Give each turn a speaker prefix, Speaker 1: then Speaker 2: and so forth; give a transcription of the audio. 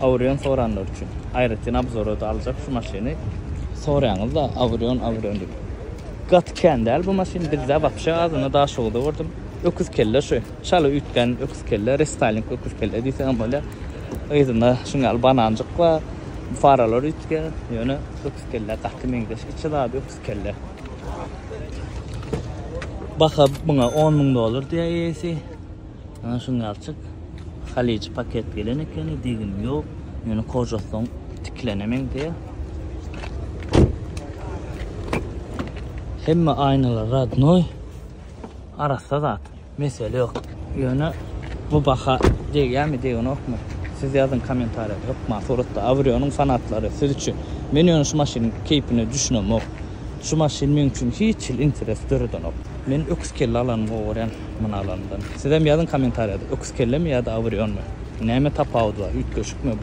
Speaker 1: Avrion soranlar üçün. Ayrıca nabzoru da alacak şu maşini. Soranız da Avrion dip. Gat kendel bu maşin bizde vapşa adını daha şoğda vurdum. Öküz kelle şu. Şalı ütken öküz kelle, restyling öküz kelle deysen böyle. Ayızında şungal banancık va faralar ütke. Yani öküz kelle takım İngiliz. İçi daha bir öküz kelle. Baka buna 10.000 dolar diye iyisi. Şungal çık. Halici paket gelen ekeni digim yok. Yani kocasın tiklenemen diye. Hemme aynalar radnoy. Arası zat. Mesele yok. Yani bu baka degen mi degen yok mu? Siz yazın komentarda yok mu? Sorutta Avrion'un fanatları siz için. Men yani şu maşinin keyfini düşünüm yok. Şu maşin mümkün hiç interes dörüden yok. Men öküz kelle alanım oğuren mana alanından. Siz hem yazın komentarda öküz kelle mi ya da Avrion mu? Neme tapavdu var? Üt köşük mü?